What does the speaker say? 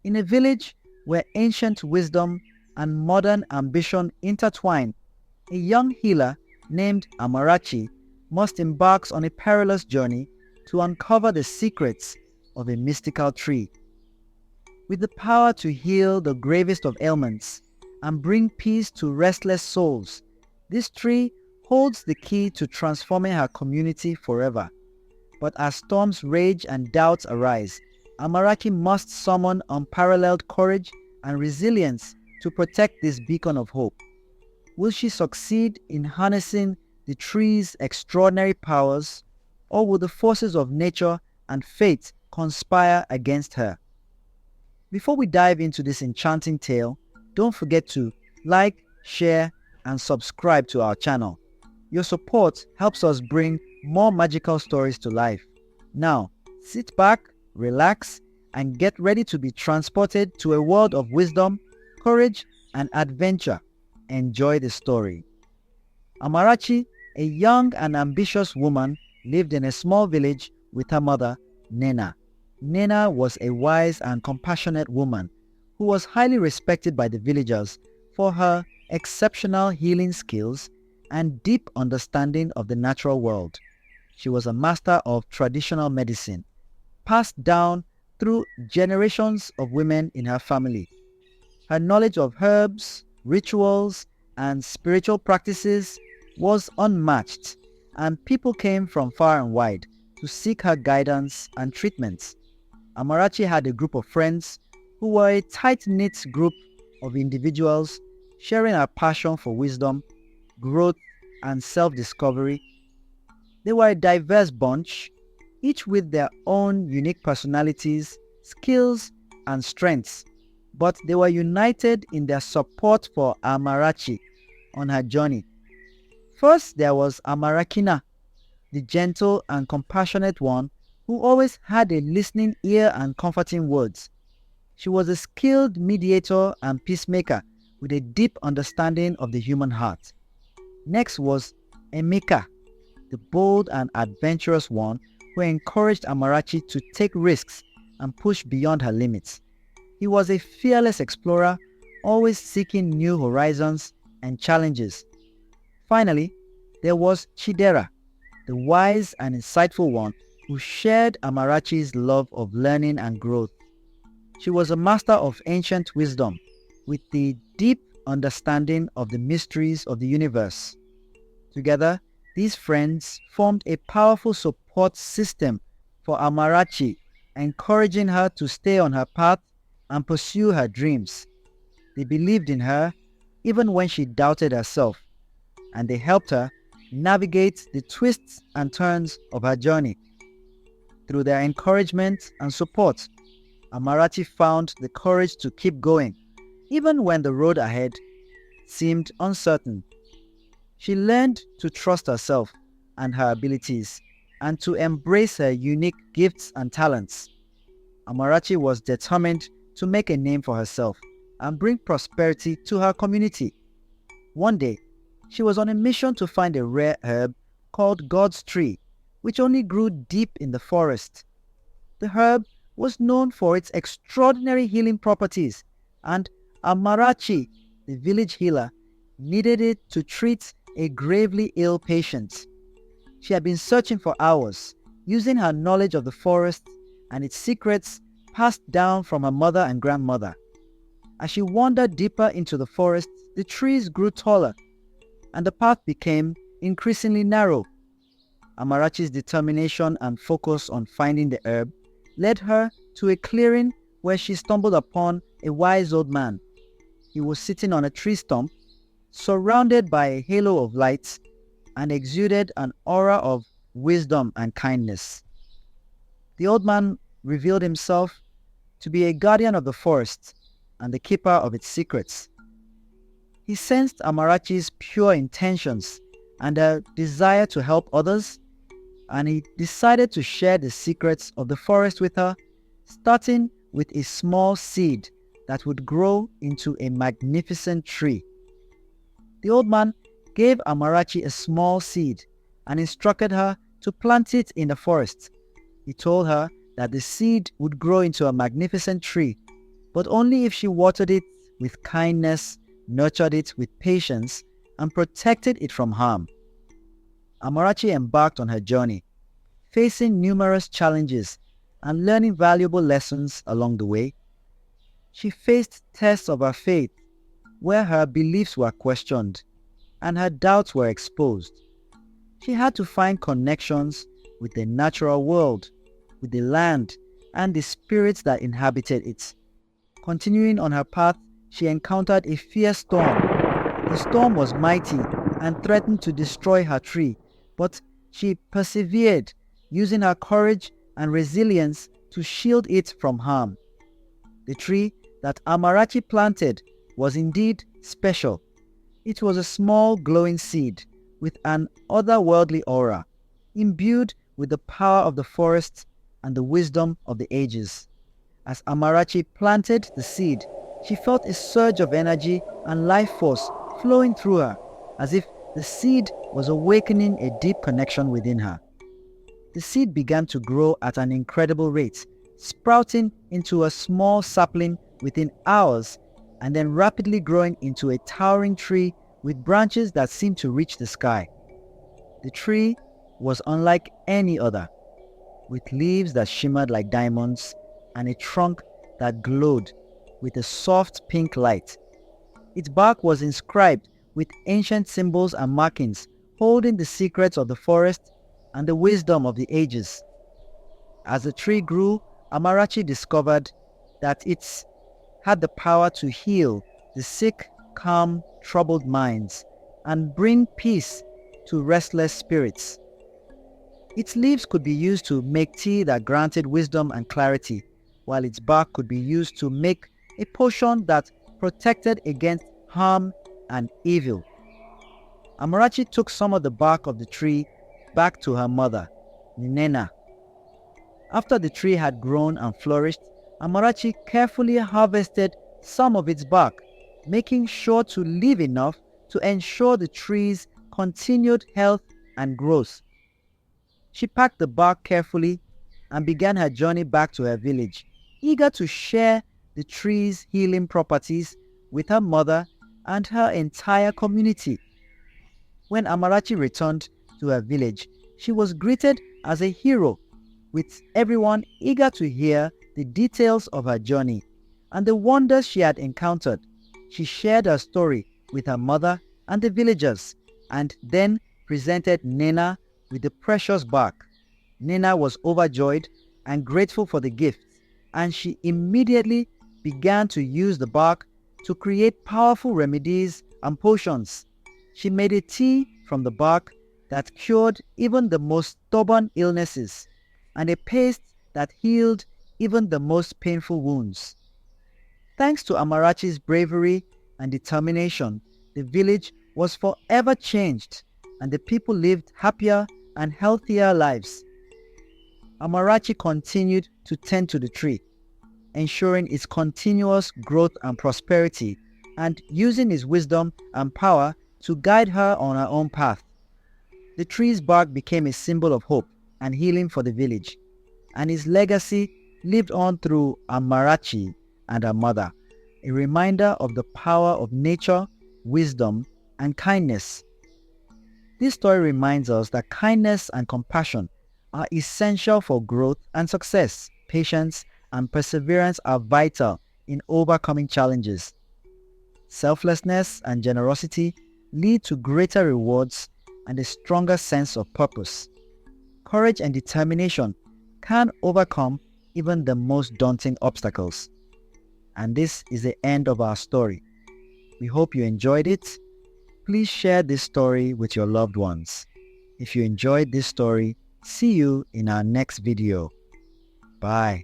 In a village where ancient wisdom and modern ambition intertwine, a young healer named Amarachi must embark on a perilous journey to uncover the secrets of a mystical tree. With the power to heal the gravest of ailments and bring peace to restless souls, this tree holds the key to transforming her community forever. But as storms rage and doubts arise, Amarachi must summon unparalleled courage and resilience to protect this beacon of hope. Will she succeed in harnessing the tree's extraordinary powers, or will the forces of nature and fate conspire against her? Before we dive into this enchanting tale, don't forget to like, share, and subscribe to our channel. Your support helps us bring more magical stories to life. Now, sit back, relax, and get ready to be transported to a world of wisdom, courage, and adventure. Enjoy the story. Amarachi, a young and ambitious woman, lived in a small village with her mother, Nena. Nena was a wise and compassionate woman who was highly respected by the villagers for her exceptional healing skills and deep understanding of the natural world. She was a master of traditional medicine, passed down through generations of women in her family. Her knowledge of herbs, rituals, and spiritual practices was unmatched, and people came from far and wide to seek her guidance and treatments. Amarachi had a group of friends who were a tight-knit group of individuals sharing her passion for wisdom, growth, and self-discovery. They were a diverse bunch, each with their own unique personalities, skills, and strengths, but they were united in their support for Amarachi on her journey. First, there was Amarakina, the gentle and compassionate one who always had a listening ear and comforting words. She was a skilled mediator and peacemaker with a deep understanding of the human heart. Next was Emeka, the bold and adventurous one who encouraged Amarachi to take risks and push beyond her limits. He was a fearless explorer, always seeking new horizons and challenges. Finally, there was Chidera, the wise and insightful one who shared Amarachi's love of learning and growth. She was a master of ancient wisdom with the deep understanding of the mysteries of the universe. Together, these friends formed a powerful support system for Amarachi, encouraging her to stay on her path and pursue her dreams. They believed in her even when she doubted herself, and they helped her navigate the twists and turns of her journey. Through their encouragement and support, Amarachi found the courage to keep going, even when the road ahead seemed uncertain. She learned to trust herself and her abilities, and to embrace her unique gifts and talents. Amarachi was determined to make a name for herself and bring prosperity to her community. One day, she was on a mission to find a rare herb called God's tree, which only grew deep in the forest. The herb was known for its extraordinary healing properties, and Amarachi, the village healer, needed it to treat a gravely ill patient. She had been searching for hours, using her knowledge of the forest and its secrets passed down from her mother and grandmother. As she wandered deeper into the forest, the trees grew taller, and the path became increasingly narrow. Amarachi's determination and focus on finding the herb led her to a clearing where she stumbled upon a wise old man. He was sitting on a tree stump, surrounded by a halo of light, and exuded an aura of wisdom and kindness. The old man revealed himself to be a guardian of the forest and the keeper of its secrets. He sensed Amarachi's pure intentions and her desire to help others, and he decided to share the secrets of the forest with her, starting with a small seed that would grow into a magnificent tree. The old man gave Amarachi a small seed and instructed her to plant it in the forest. He told her that the seed would grow into a magnificent tree, but only if she watered it with kindness, nurtured it with patience, and protected it from harm. Amarachi embarked on her journey, facing numerous challenges and learning valuable lessons along the way. She faced tests of her faith, where her beliefs were questioned and her doubts were exposed. She had to find connections with the natural world, with the land, and the spirits that inhabited it. Continuing on her path, she encountered a fierce storm. The storm was mighty and threatened to destroy her tree, but she persevered, using her courage and resilience to shield it from harm. The tree that Amarachi planted was indeed special. It was a small glowing seed with an otherworldly aura, imbued with the power of the forest and the wisdom of the ages. As Amarachi planted the seed, she felt a surge of energy and life force flowing through her, as if the seed was awakening a deep connection within her. The seed began to grow at an incredible rate, sprouting into a small sapling within hours, and then rapidly growing into a towering tree with branches that seemed to reach the sky. The tree was unlike any other, with leaves that shimmered like diamonds and a trunk that glowed with a soft pink light. Its bark was inscribed with ancient symbols and markings holding the secrets of the forest and the wisdom of the ages. As the tree grew, Amarachi discovered that it had the power to heal the sick, calm, troubled minds and bring peace to restless spirits. Its leaves could be used to make tea that granted wisdom and clarity, while its bark could be used to make a potion that protected against harm and evil. Amarachi took some of the bark of the tree back to her mother, Ninena. After the tree had grown and flourished, Amarachi carefully harvested some of its bark, making sure to leave enough to ensure the tree's continued health and growth. She packed the bark carefully and began her journey back to her village, eager to share the tree's healing properties with her mother and her entire community. When Amarachi returned to her village, she was greeted as a hero, with everyone eager to hear the details of her journey and the wonders she had encountered. She shared her story with her mother and the villagers, and then presented Nena with the precious bark. Nena was overjoyed and grateful for the gift, and she immediately began to use the bark to create powerful remedies and potions. She made a tea from the bark that cured even the most stubborn illnesses, and a paste that healed even the most painful wounds. Thanks to Amarachi's bravery and determination, the village was forever changed, and the people lived happier and healthier lives. Amarachi continued to tend to the tree, ensuring its continuous growth and prosperity, and using his wisdom and power to guide her on her own path. The tree's bark became a symbol of hope and healing for the village, and his legacy lived on through Amarachi and her mother, a reminder of the power of nature, wisdom, and kindness. This story reminds us that kindness and compassion are essential for growth and success. Patience and perseverance are vital in overcoming challenges. Selflessness and generosity lead to greater rewards and a stronger sense of purpose. Courage and determination can overcome even the most daunting obstacles. And this is the end of our story. We hope you enjoyed it. Please share this story with your loved ones. If you enjoyed this story, see you in our next video. Bye.